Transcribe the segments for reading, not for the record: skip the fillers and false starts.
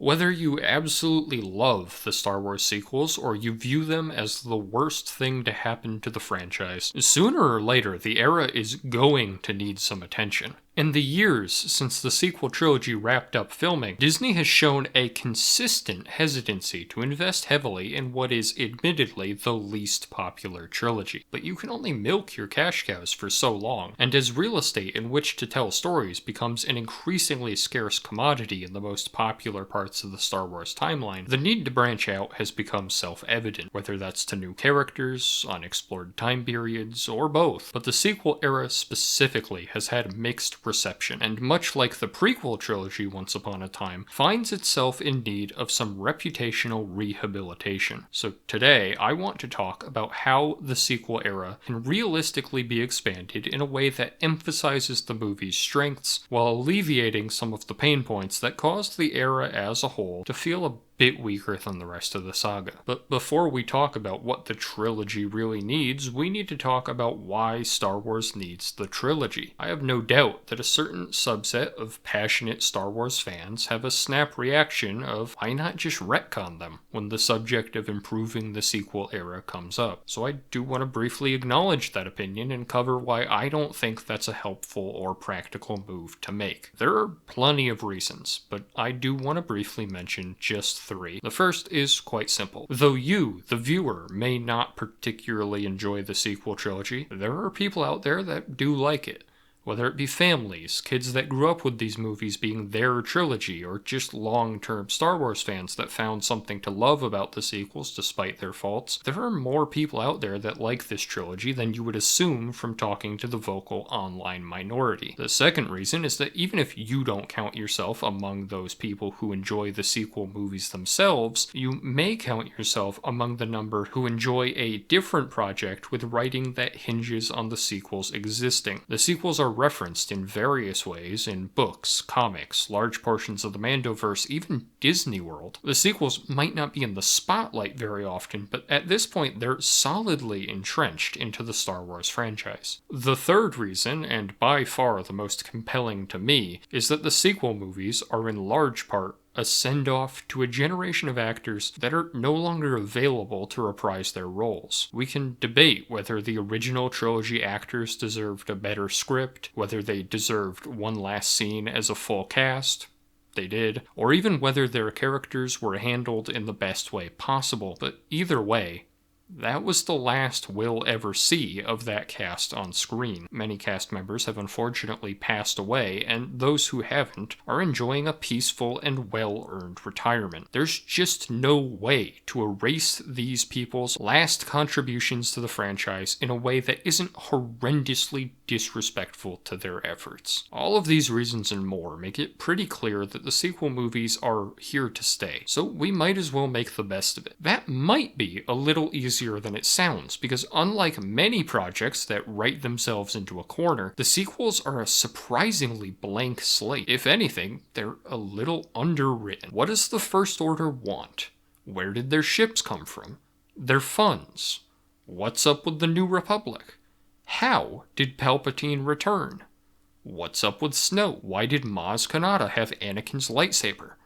Whether you absolutely love the Star Wars sequels or you view them as the worst thing to happen to the franchise, sooner or later the era is going to need some attention. In the years since the sequel trilogy wrapped up filming, Disney has shown a consistent hesitancy to invest heavily in what is admittedly the least popular trilogy. But you can only milk your cash cows for so long, and as real estate in which to tell stories becomes an increasingly scarce commodity in the most popular parts of the Star Wars timeline, the need to branch out has become self-evident, whether that's to new characters, unexplored time periods, or both. But the sequel era specifically has had mixed reception, and much like the prequel trilogy once upon a time, finds itself in need of some reputational rehabilitation. So today, I want to talk about how the sequel era can realistically be expanded in a way that emphasizes the movie's strengths while alleviating some of the pain points that caused the era as a whole to feel a bit weaker than the rest of the saga. But before we talk about what the trilogy really needs, we need to talk about why Star Wars needs the trilogy. I have no doubt that a certain subset of passionate Star Wars fans have a snap reaction of why not just retcon them when the subject of improving the sequel era comes up. So I do want to briefly acknowledge that opinion and cover why I don't think that's a helpful or practical move to make. There are plenty of reasons, but I do want to briefly mention just three. The first is quite simple. Though you, the viewer, may not particularly enjoy the sequel trilogy, there are people out there that do like it. Whether it be families, kids that grew up with these movies being their trilogy, or just long-term Star Wars fans that found something to love about the sequels despite their faults, there are more people out there that like this trilogy than you would assume from talking to the vocal online minority. The second reason is that even if you don't count yourself among those people who enjoy the sequel movies themselves, you may count yourself among the number who enjoy a different project with writing that hinges on the sequels existing. The sequels are referenced in various ways in books, comics, large portions of the Mandoverse, even Disney World. The sequels might not be in the spotlight very often, but at this point they're solidly entrenched into the Star Wars franchise. The third reason, and by far the most compelling to me, is that the sequel movies are in large part a send-off to a generation of actors that are no longer available to reprise their roles. We can debate whether the original trilogy actors deserved a better script, whether they deserved one last scene as a full cast. They did, or even whether their characters were handled in the best way possible. But either way, that was the last we'll ever see of that cast on screen. Many cast members have unfortunately passed away, and those who haven't are enjoying a peaceful and well-earned retirement. There's just no way to erase these people's last contributions to the franchise in a way that isn't horrendously disrespectful to their efforts. All of these reasons and more make it pretty clear that the sequel movies are here to stay, so we might as well make the best of it. That might be a little easier than it sounds, because unlike many projects that write themselves into a corner, the sequels are a surprisingly blank slate. If anything, they're a little underwritten. What does the First Order want? Where did their ships come from? Their funds? What's up with the New Republic? How did Palpatine return? What's up with Snoke? Why did Maz Kanata have Anakin's lightsaber?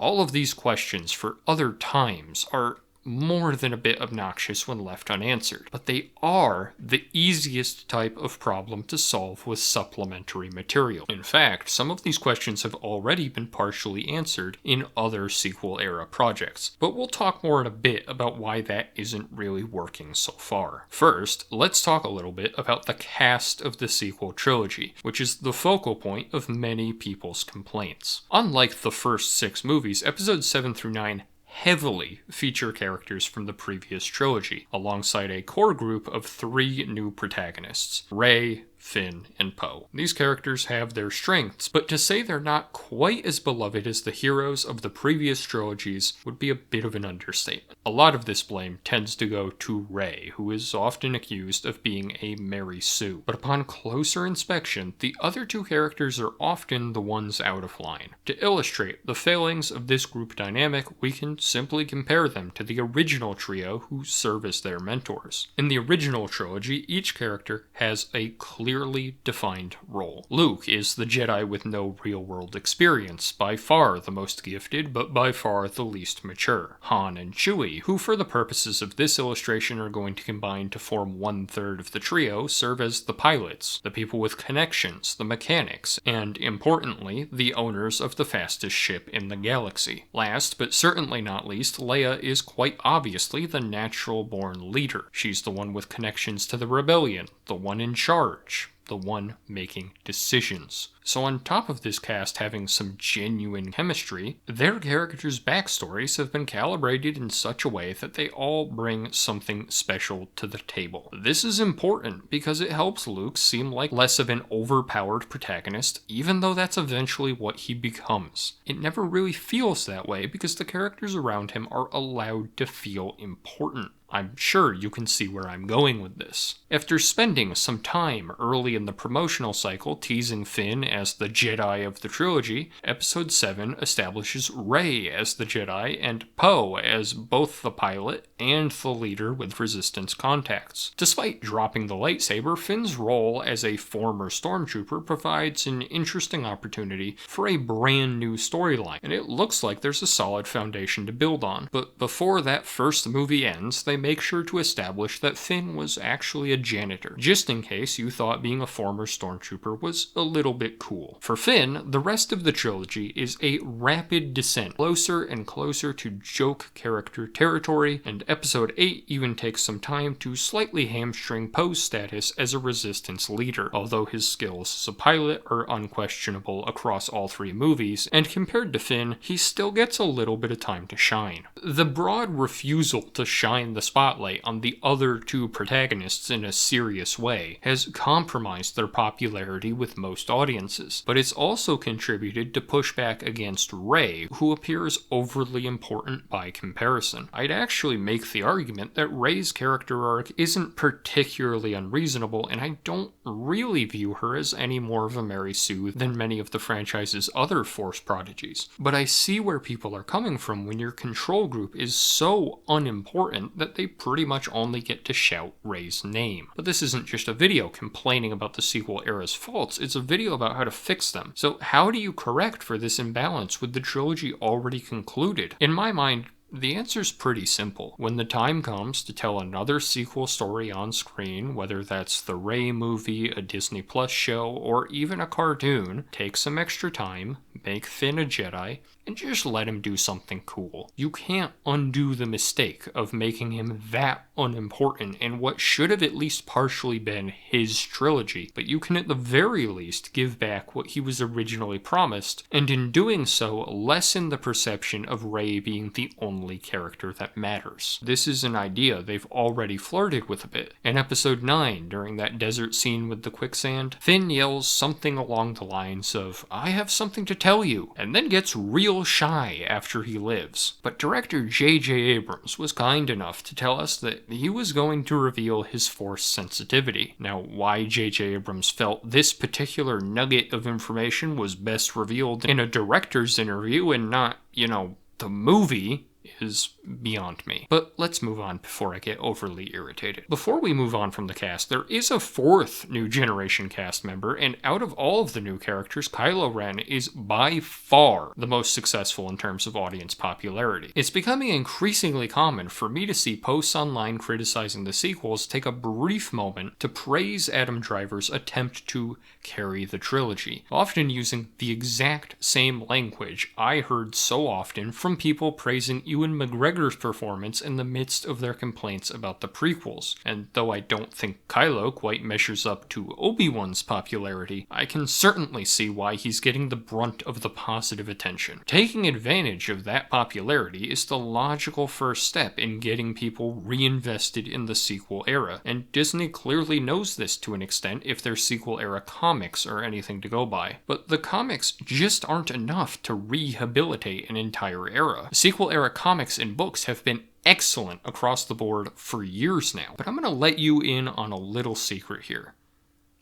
All of these questions for other times are more than a bit obnoxious when left unanswered, but they are the easiest type of problem to solve with supplementary material. In fact, some of these questions have already been partially answered in other sequel-era projects, but we'll talk more in a bit about why that isn't really working so far. First, let's talk a little bit about the cast of the sequel trilogy, which is the focal point of many people's complaints. Unlike the first 6 movies, episodes 7 through 9 heavily feature characters from the previous trilogy, alongside a core group of 3 new protagonists, Rey, Finn, and Poe. These characters have their strengths, but to say they're not quite as beloved as the heroes of the previous trilogies would be a bit of an understatement. A lot of this blame tends to go to Rey, who is often accused of being a Mary Sue, but upon closer inspection, the other 2 characters are often the ones out of line. To illustrate the failings of this group dynamic, we can simply compare them to the original trio who serve as their mentors. In the original trilogy, each character has a clear clearly defined role. Luke is the Jedi with no real-world experience, by far the most gifted, but by far the least mature. Han and Chewie, who for the purposes of this illustration are going to combine to form 1/3 of the trio, serve as the pilots, the people with connections, the mechanics, and, importantly, the owners of the fastest ship in the galaxy. Last, but certainly not least, Leia is quite obviously the natural-born leader. She's the one with connections to the rebellion, the one in charge, the one making decisions. So on top of this cast having some genuine chemistry, their characters' backstories have been calibrated in such a way that they all bring something special to the table. This is important because it helps Luke seem like less of an overpowered protagonist, even though that's eventually what he becomes. It never really feels that way because the characters around him are allowed to feel important. I'm sure you can see where I'm going with this. After spending some time early in the promotional cycle teasing Finn as the Jedi of the trilogy, Episode 7 establishes Rey as the Jedi and Poe as both the pilot and the leader with Resistance contacts. Despite dropping the lightsaber, Finn's role as a former stormtrooper provides an interesting opportunity for a brand new storyline, and it looks like there's a solid foundation to build on. But before that first movie ends, they make sure to establish that Finn was actually a janitor, just in case you thought being a former stormtrooper was a little bit cool. For Finn, the rest of the trilogy is a rapid descent, closer and closer to joke character territory, and Episode 8 even takes some time to slightly hamstring Poe's status as a Resistance leader, although his skills as a pilot are unquestionable across all three movies, and compared to Finn, he still gets a little bit of time to shine. The broad refusal to shine the spotlight on the other two protagonists in a serious way has compromised their popularity with most audiences, but it's also contributed to pushback against Rey, who appears overly important by comparison. I'd actually make the argument that Rey's character arc isn't particularly unreasonable, and I don't really view her as any more of a Mary Sue than many of the franchise's other Force prodigies. But I see where people are coming from when your control group is so unimportant that they pretty much only get to shout Rey's name. But this isn't just a video complaining about the sequel era's faults, it's a video about how to fix them. So how do you correct for this imbalance with the trilogy already concluded? In my mind, the answer's pretty simple. When the time comes to tell another sequel story on screen, whether that's the Rey movie, a Disney Plus show, or even a cartoon, take some extra time, make Finn a Jedi, and just let him do something cool. You can't undo the mistake of making him that unimportant in what should have at least partially been his trilogy, but you can at the very least give back what he was originally promised, and in doing so, lessen the perception of Rey being the only character that matters. This is an idea they've already flirted with a bit. In Episode 9, during that desert scene with the quicksand, Finn yells something along the lines of, "I have something to tell you," and then gets real shy after he lives. But director J.J. Abrams was kind enough to tell us that he was going to reveal his Force sensitivity. Now, why J.J. Abrams felt this particular nugget of information was best revealed in a director's interview and not, the movie, is beyond me. But let's move on before I get overly irritated. Before we move on from the cast, there is a fourth new generation cast member, and out of all of the new characters, Kylo Ren is by far the most successful in terms of audience popularity. It's becoming increasingly common for me to see posts online criticizing the sequels take a brief moment to praise Adam Driver's attempt to carry the trilogy, often using the exact same language I heard so often from people praising Ewan McGregor's performance in the midst of their complaints about the prequels. And though I don't think Kylo quite measures up to Obi-Wan's popularity, I can certainly see why he's getting the brunt of the positive attention. Taking advantage of that popularity is the logical first step in getting people reinvested in the sequel era, and Disney clearly knows this to an extent if their sequel era comics are anything to go by. But the comics just aren't enough to rehabilitate an entire era. Sequel era comics and books have been excellent across the board for years now, but I'm going to let you in on a little secret here.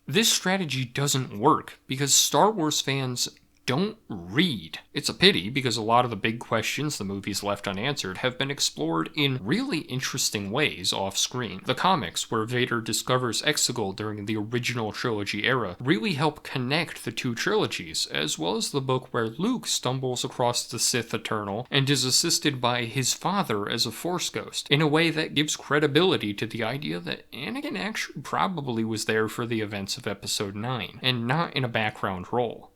This strategy doesn't work because Star Wars fans don't read. It's a pity because a lot of the big questions the movies left unanswered have been explored in really interesting ways off screen. The comics, where Vader discovers Exegol during the original trilogy era, really help connect the two trilogies, as well as the book where Luke stumbles across the Sith Eternal and is assisted by his father as a Force ghost, in a way that gives credibility to the idea that Anakin actually probably was there for the events of Episode 9, and not in a background role.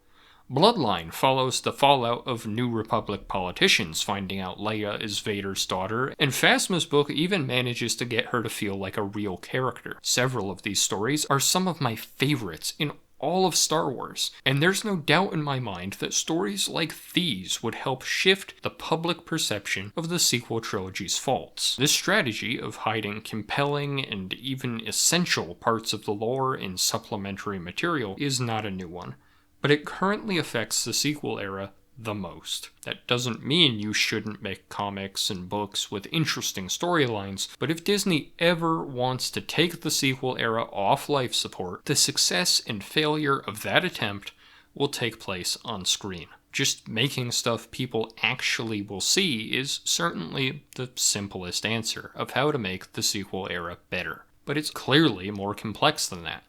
Bloodline follows the fallout of New Republic politicians finding out Leia is Vader's daughter, and Phasma's book even manages to get her to feel like a real character. Several of these stories are some of my favorites in all of Star Wars, and there's no doubt in my mind that stories like these would help shift the public perception of the sequel trilogy's faults. This strategy of hiding compelling and even essential parts of the lore in supplementary material is not a new one, but it currently affects the sequel era the most. That doesn't mean you shouldn't make comics and books with interesting storylines, but if Disney ever wants to take the sequel era off life support, the success and failure of that attempt will take place on screen. Just making stuff people actually will see is certainly the simplest answer of how to make the sequel era better. But it's clearly more complex than that.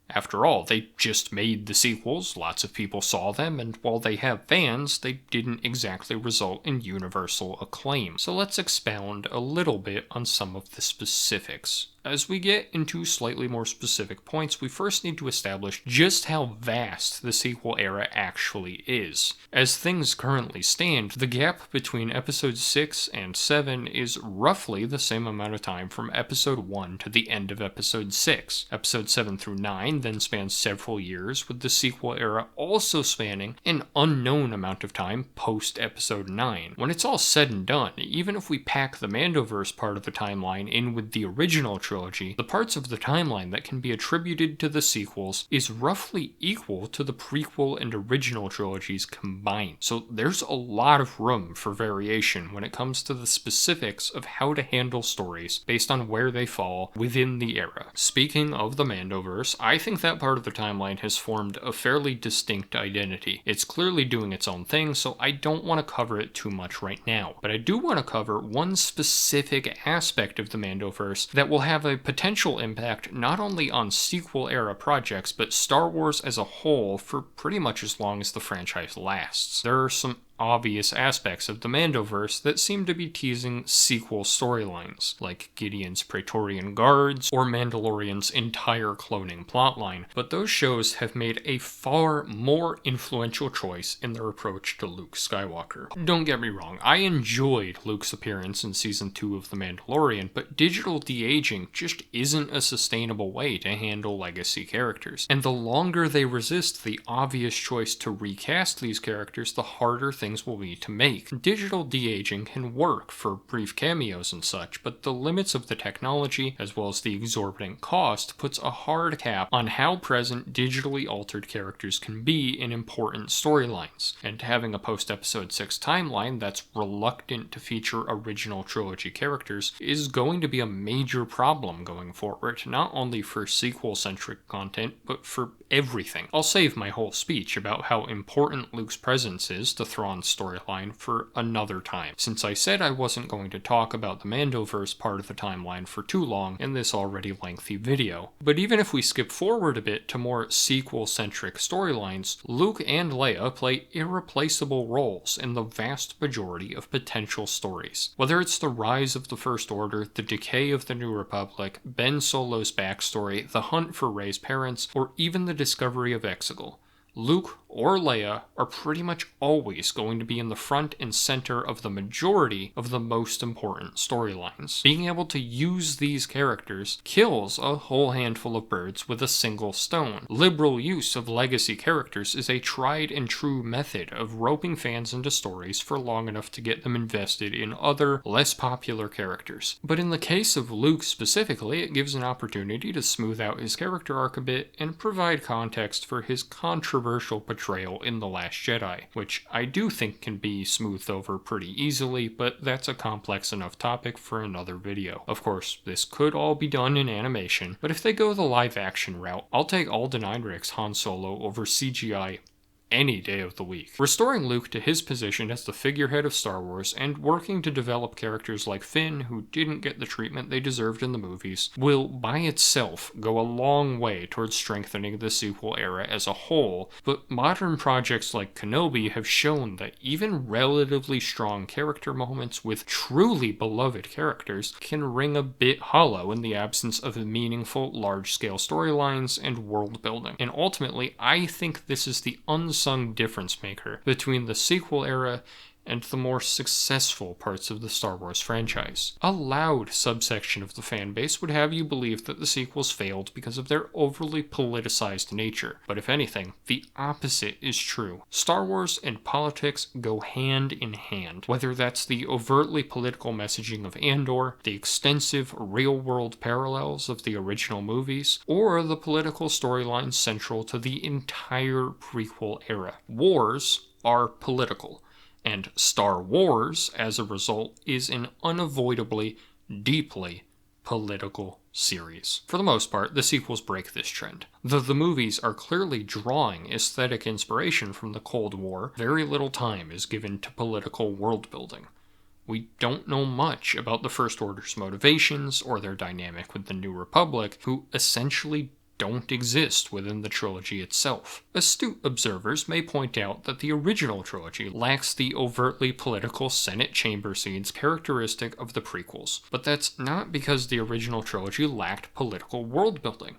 After all, they just made the sequels, lots of people saw them, and while they have fans, they didn't exactly result in universal acclaim. So let's expound a little bit on some of the specifics. As we get into slightly more specific points, we first need to establish just how vast the sequel era actually is. As things currently stand, the gap between episodes 6 and 7 is roughly the same amount of time from episode 1 to the end of episode 6. Episode 7 through 9 then spans several years, with the sequel era also spanning an unknown amount of time post episode 9. When it's all said and done, even if we pack the Mandoverse part of the timeline in with the original trilogy, the parts of the timeline that can be attributed to the sequels is roughly equal to the prequel and original trilogies combined. So there's a lot of room for variation when it comes to the specifics of how to handle stories based on where they fall within the era. Speaking of the Mandoverse, I think that part of the timeline has formed a fairly distinct identity. It's clearly doing its own thing, so I don't want to cover it too much right now. But I do want to cover one specific aspect of the Mandoverse that will have a potential impact not only on sequel era projects, but Star Wars as a whole for pretty much as long as the franchise lasts. There are some obvious aspects of the Mandoverse that seem to be teasing sequel storylines, like Gideon's Praetorian Guards or Mandalorian's entire cloning plotline, but those shows have made a far more influential choice in their approach to Luke Skywalker. Don't get me wrong, I enjoyed Luke's appearance in Season 2 of The Mandalorian, but digital de-aging just isn't a sustainable way to handle legacy characters, and the longer they resist the obvious choice to recast these characters, the harder things will be to make. Digital de-aging can work for brief cameos and such, but the limits of the technology, as well as the exorbitant cost, puts a hard cap on how present digitally altered characters can be in important storylines, and having a post-episode 6 timeline that's reluctant to feature original trilogy characters is going to be a major problem going forward, not only for sequel-centric content, but for everything. I'll save my whole speech about how important Luke's presence is to Thrawn's storyline for another time, since I said I wasn't going to talk about the Mandoverse part of the timeline for too long in this already lengthy video. But even if we skip forward a bit to more sequel-centric storylines, Luke and Leia play irreplaceable roles in the vast majority of potential stories. Whether it's the rise of the First Order, the decay of the New Republic, Ben Solo's backstory, the hunt for Rey's parents, or even the discovery of Exegol, Luke or Leia are pretty much always going to be in the front and center of the majority of the most important storylines. Being able to use these characters kills a whole handful of birds with a single stone. Liberal use of legacy characters is a tried and true method of roping fans into stories for long enough to get them invested in other, less popular characters. But in the case of Luke specifically, it gives an opportunity to smooth out his character arc a bit and provide context for his controversial portrayal in The Last Jedi, which I do think can be smoothed over pretty easily, but that's a complex enough topic for another video. Of course, this could all be done in animation, but if they go the live action route, I'll take Alden Ehrenreich's Han Solo over CGI any day of the week. Restoring Luke to his position as the figurehead of Star Wars and working to develop characters like Finn, who didn't get the treatment they deserved in the movies, will by itself go a long way towards strengthening the sequel era as a whole, but modern projects like Kenobi have shown that even relatively strong character moments with truly beloved characters can ring a bit hollow in the absence of meaningful, large-scale storylines and world building. And ultimately, I think this is the unsung difference maker between the sequel era and the more successful parts of the Star Wars franchise. A loud subsection of the fanbase would have you believe that the sequels failed because of their overly politicized nature, but if anything, the opposite is true. Star Wars and politics go hand in hand, whether that's the overtly political messaging of Andor, the extensive real-world parallels of the original movies, or the political storylines central to the entire prequel era. Wars are political. And Star Wars, as a result, is an unavoidably, deeply political series. For the most part, the sequels break this trend. Though the movies are clearly drawing aesthetic inspiration from the Cold War, very little time is given to political world building. We don't know much about the First Order's motivations or their dynamic with the New Republic, who essentially don't exist within the trilogy itself. Astute observers may point out that the original trilogy lacks the overtly political Senate chamber scenes characteristic of the prequels, but that's not because the original trilogy lacked political world building.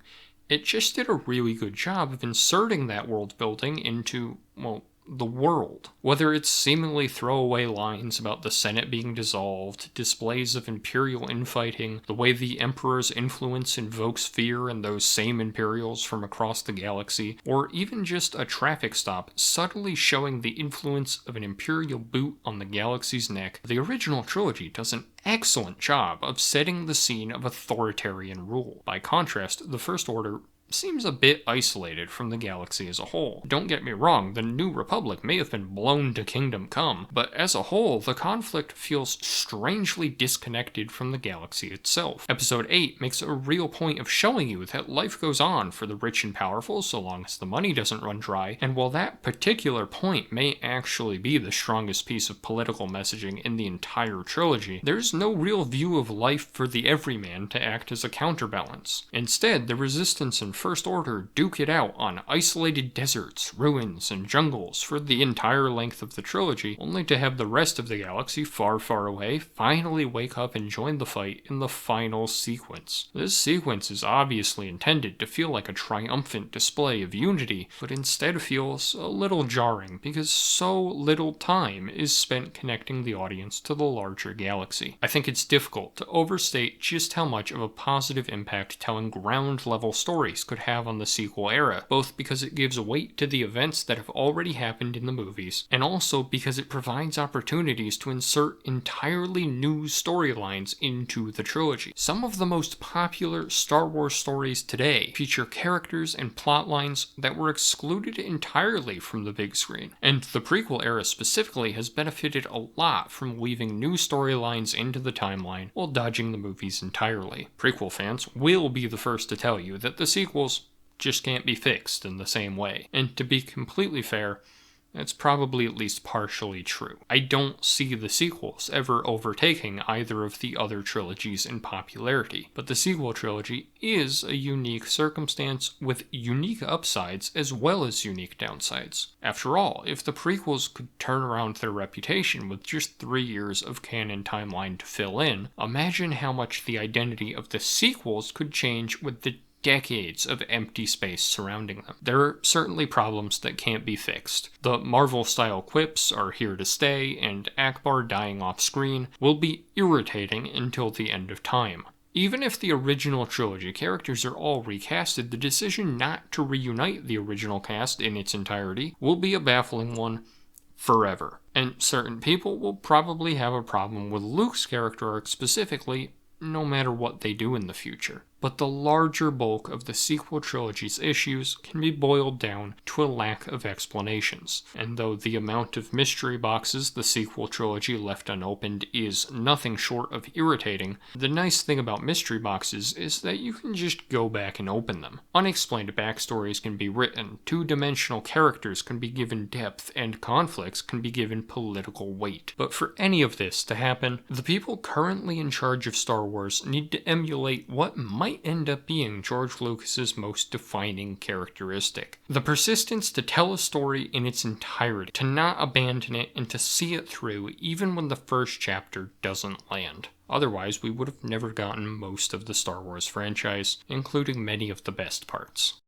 It just did a really good job of inserting that world building into, well, the world. Whether it's seemingly throwaway lines about the Senate being dissolved, displays of Imperial infighting, the way the Emperor's influence invokes fear in those same Imperials from across the galaxy, or even just a traffic stop subtly showing the influence of an Imperial boot on the galaxy's neck, the original trilogy does an excellent job of setting the scene of authoritarian rule. By contrast, the First Order seems a bit isolated from the galaxy as a whole. Don't get me wrong, the New Republic may have been blown to Kingdom Come, but as a whole, the conflict feels strangely disconnected from the galaxy itself. Episode 8 makes a real point of showing you that life goes on for the rich and powerful so long as the money doesn't run dry, and while that particular point may actually be the strongest piece of political messaging in the entire trilogy, there's no real view of life for the everyman to act as a counterbalance. Instead, the Resistance and First Order duke it out on isolated deserts, ruins, and jungles for the entire length of the trilogy, only to have the rest of the galaxy far, far away finally wake up and join the fight in the final sequence. This sequence is obviously intended to feel like a triumphant display of unity, but instead feels a little jarring because so little time is spent connecting the audience to the larger galaxy. I think it's difficult to overstate just how much of a positive impact telling ground-level stories could have on the sequel era, both because it gives weight to the events that have already happened in the movies, and also because it provides opportunities to insert entirely new storylines into the trilogy. Some of the most popular Star Wars stories today feature characters and plot lines that were excluded entirely from the big screen, and the prequel era specifically has benefited a lot from weaving new storylines into the timeline while dodging the movies entirely. Prequel fans will be the first to tell you that the sequels just can't be fixed in the same way. And to be completely fair, that's probably at least partially true. I don't see the sequels ever overtaking either of the other trilogies in popularity, but the sequel trilogy is a unique circumstance with unique upsides as well as unique downsides. After all, if the prequels could turn around their reputation with just 3 years of canon timeline to fill in, imagine how much the identity of the sequels could change with the decades of empty space surrounding them. There are certainly problems that can't be fixed. The Marvel-style quips are here to stay, and Akbar dying off screen will be irritating until the end of time. Even if the original trilogy characters are all recasted, the decision not to reunite the original cast in its entirety will be a baffling one forever. And certain people will probably have a problem with Luke's character arc specifically, no matter what they do in the future. But the larger bulk of the sequel trilogy's issues can be boiled down to a lack of explanations, and though the amount of mystery boxes the sequel trilogy left unopened is nothing short of irritating, the nice thing about mystery boxes is that you can just go back and open them. Unexplained backstories can be written, two-dimensional characters can be given depth, and conflicts can be given political weight. But for any of this to happen, the people currently in charge of Star Wars need to emulate what might end up being George Lucas's most defining characteristic. The persistence to tell a story in its entirety, to not abandon it, and to see it through even when the first chapter doesn't land. Otherwise, we would have never gotten most of the Star Wars franchise, including many of the best parts.